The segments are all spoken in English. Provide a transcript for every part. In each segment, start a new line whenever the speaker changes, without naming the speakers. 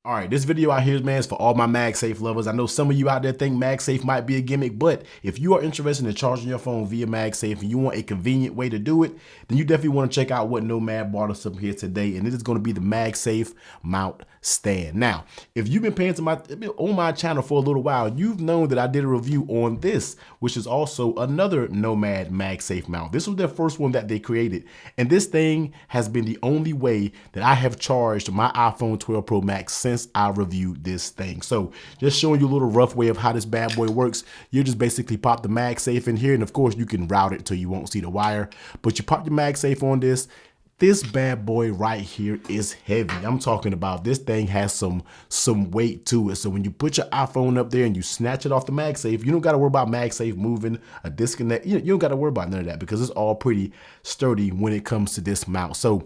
All right, this video out here, man, is for all my MagSafe lovers. I know some of you out there think MagSafe might be a gimmick, but if you are interested in charging your phone via MagSafe and you want a convenient way to do it, then you definitely want to check out what Nomad brought us up here today, and it is going to be the MagSafe Mount stand. Now, if you've been paying on my channel for a little while, you've known that I did a review on this, which is also another Nomad MagSafe mount. This was their first one that they created, and this thing has been the only way that I have charged my iPhone 12 Pro Max since I reviewed this thing. So just showing you a little rough way of how this bad boy works. You just basically pop the MagSafe in here, and of course you can route it till you won't see the wire, but you pop your MagSafe on this. This bad boy right here is heavy. I'm talking about this thing has some weight to it. So when you put your iPhone up there and you snatch it off the MagSafe, you don't got to worry about MagSafe moving, a disconnect. You don't got to worry about none of that because it's all pretty sturdy when it comes to this mount. So,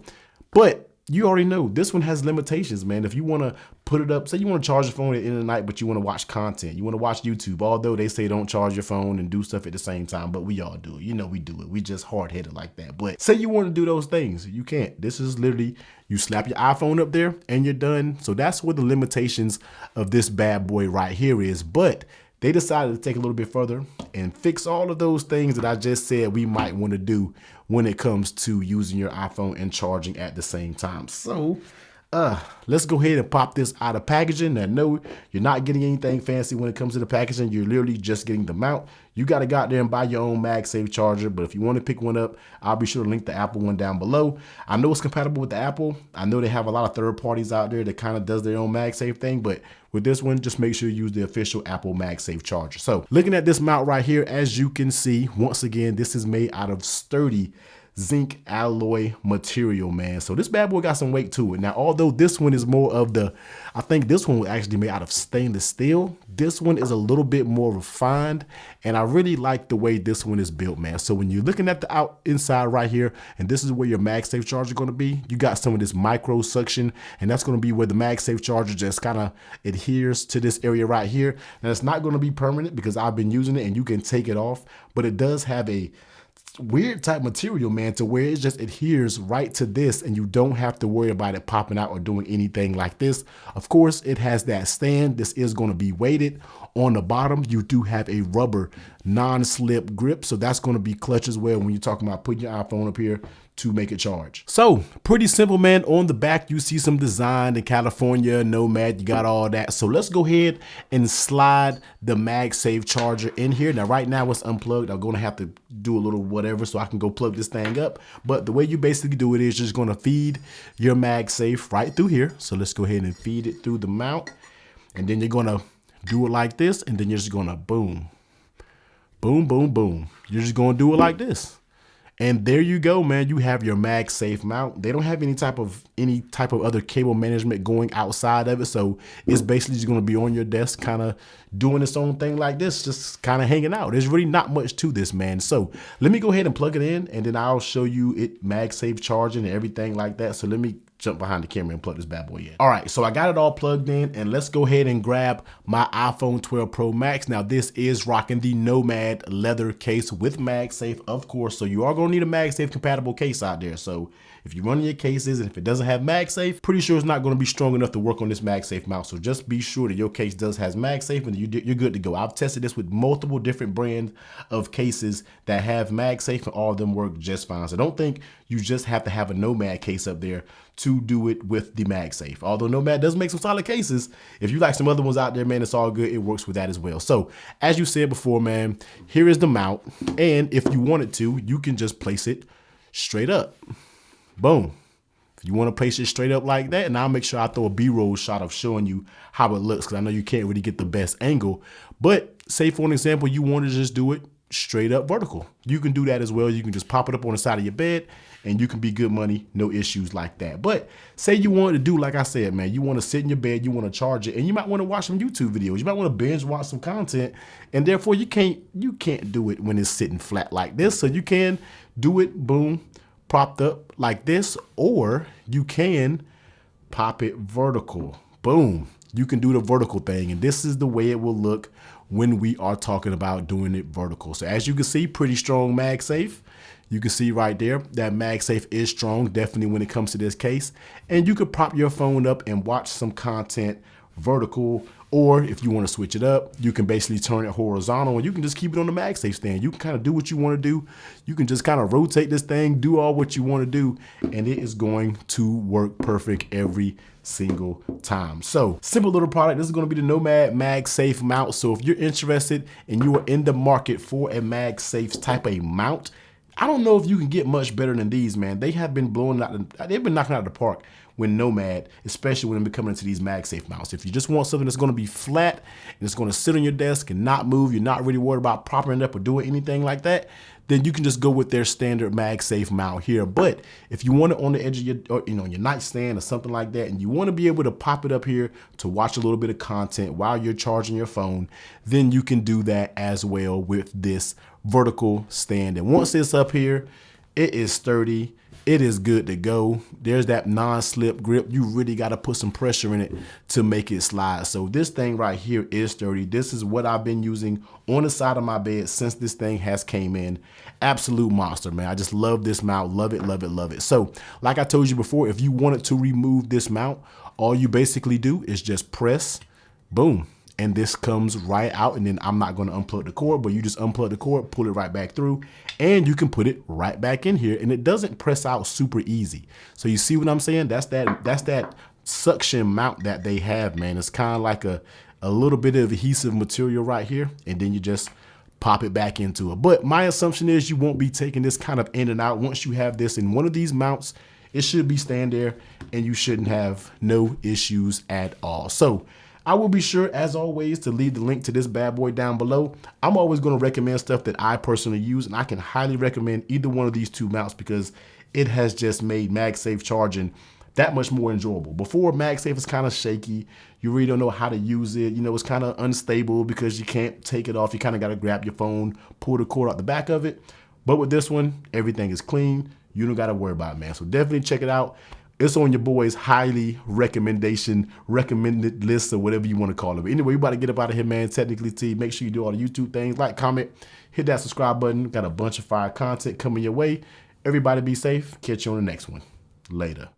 but you already know this one has limitations, man. If you want to put it up, say you want to charge your phone at the end of the night, but you want to watch content, you want to watch YouTube, although they say don't charge your phone and do stuff at the same time, but we all do it. You know, we do it. We just hard-headed like that. But say you want to do those things, you can't. This is literally, you slap your iPhone up there and you're done. So that's what the limitations of this bad boy right here is. But they decided to take a little bit further and fix all of those things that I just said we might want to do when it comes to using your iPhone and charging at the same time. So let's go ahead and pop this out of packaging. Now, no, you're not getting anything fancy when it comes to the packaging. You're literally just getting the mount. You got to go out there and buy your own MagSafe charger, but if you want to pick one up, I'll be sure to link the Apple one down below. I know it's compatible with the Apple. I know they have a lot of third parties out there that kind of does their own MagSafe thing, but with this one, just make sure you use the official Apple MagSafe charger. So looking at this mount right here, as you can see, once again, this is made out of sturdy zinc alloy material, man. So this bad boy got some weight to it. Now, although this one is more of the, I think this one was actually made out of stainless steel. This one is a little bit more refined, and I really like the way this one is built, man. So when you're looking at the inside right here, and this is where your MagSafe charger is going to be, you got some of this micro suction, and that's going to be where the MagSafe charger just kind of adheres to this area right here. Now, it's not going to be permanent because I've been using it and you can take it off, but it does have a weird type material, man, to where it just adheres right to this and you don't have to worry about it popping out or doing anything like this. Of course, it has that stand. This is going to be weighted. On the bottom, you do have a rubber non-slip grip, so that's going to be clutch as well when you're talking about putting your iPhone up here to make it charge. So pretty simple, man. On the back, you see some design in California, Nomad, you got all that. So let's go ahead and slide the MagSafe charger in here. Now, right now it's unplugged. I'm going to have to do a little whatever so I can go plug this thing up. But the way you basically do it is just going to feed your MagSafe right through here. So let's go ahead and feed it through the mount. And then you're going to do it like this. And then you're just going to boom, boom, boom, boom. You're just going to do it like this. And there you go, man. You have your MagSafe mount. They don't have any type of other cable management going outside of it. So it's basically just going to be on your desk, kind of doing its own thing like this, just kind of hanging out. There's really not much to this, man. So let me go ahead and plug it in, and then I'll show you it MagSafe charging and everything like that. So let me jump behind the camera and plug this bad boy in. All right, so I got it all plugged in, and let's go ahead and grab my iPhone 12 Pro Max. Now, this is rocking the Nomad leather case with MagSafe, of course. So you are gonna need a MagSafe compatible case out there. So if you're running your cases and if it doesn't have MagSafe, pretty sure it's not gonna be strong enough to work on this MagSafe mount. So just be sure that your case has MagSafe and you're good to go. I've tested this with multiple different brands of cases that have MagSafe, and all of them work just fine. So don't think you just have to have a Nomad case up there to do it with the MagSafe. Although Nomad does make some solid cases, if you like some other ones out there, man, it's all good. It works with that as well. So as you said before, man, here is the mount. And if you wanted to, you can just place it straight up. Boom. If you want to place it straight up like that, and I'll make sure I throw a B-roll shot of showing you how it looks, because I know you can't really get the best angle. But say for an example, you want to just do it straight up vertical. You can do that as well. You can just pop it up on the side of your bed and you can be good money, no issues like that. But say you want to do, like I said, man, you want to sit in your bed, you want to charge it, and you might want to watch some YouTube videos. You might want to binge watch some content, and therefore you can't do it when it's sitting flat like this. So you can do it, boom, propped up like this, or you can pop it vertical, boom. you can do the vertical thing. And this is the way it will look when we are talking about doing it vertical. So as you can see, pretty strong MagSafe. You can see right there that MagSafe is strong, definitely when it comes to this case. And you could prop your phone up and watch some content vertical, or if you want to switch it up, you can basically turn it horizontal and you can just keep it on the MagSafe stand. You can kind of do what you want to do. You can just kind of rotate this thing, do all what you want to do, and it is going to work perfect every single time. So simple little product. This is going to be the Nomad MagSafe Mount. So if you're interested and you are in the market for a MagSafe type of mount, I don't know if you can get much better than these, man. They have been blowing out, they've been knocking out of the park with Nomad, especially when they're coming into these MagSafe mounts. If you just want something that's going to be flat and it's going to sit on your desk and not move, you're not really worried about propping it up or doing anything like that, then you can just go with their standard MagSafe mount here. But if you want it on the edge of your, or, your nightstand or something like that, and you want to be able to pop it up here to watch a little bit of content while you're charging your phone, then you can do that as well with this vertical stand. And once it's up here, it is sturdy. It is good to go. There's that non-slip grip. You really got to put some pressure in it to make it slide. So this thing right here is sturdy. This is what I've been using on the side of my bed since this thing has came in. Absolute monster, man. I just love this mount. Love it, love it, love it. So like I told you before, if you wanted to remove this mount, all you basically do is just press, boom. And this comes right out, and then I'm not going to unplug the cord, but you just unplug the cord, pull it right back through, and you can put it right back in here, and it doesn't press out super easy. So you see what I'm saying? That's that suction mount that they have, man. It's kind of like a little bit of adhesive material right here, and then you just pop it back into it. But my assumption is you won't be taking this kind of in and out. Once you have this in one of these mounts, it should be staying there, and you shouldn't have no issues at all. So I will be sure, as always, to leave the link to this bad boy down below. I'm always going to recommend stuff that I personally use, and I can highly recommend either one of these two mounts because it has just made MagSafe charging that much more enjoyable. Before, MagSafe is kind of shaky. You really don't know how to use it. It's kind of unstable because you can't take it off. You kind of got to grab your phone, pull the cord out the back of it. But with this one, everything is clean. You don't got to worry about it, man. So definitely check it out. It's on your boy's recommended list or whatever you want to call it. But anyway, we about to get up out of here, man. Technically T. Make sure you do all the YouTube things. Like, comment, hit that subscribe button. Got a bunch of fire content coming your way. Everybody be safe. Catch you on the next one. Later.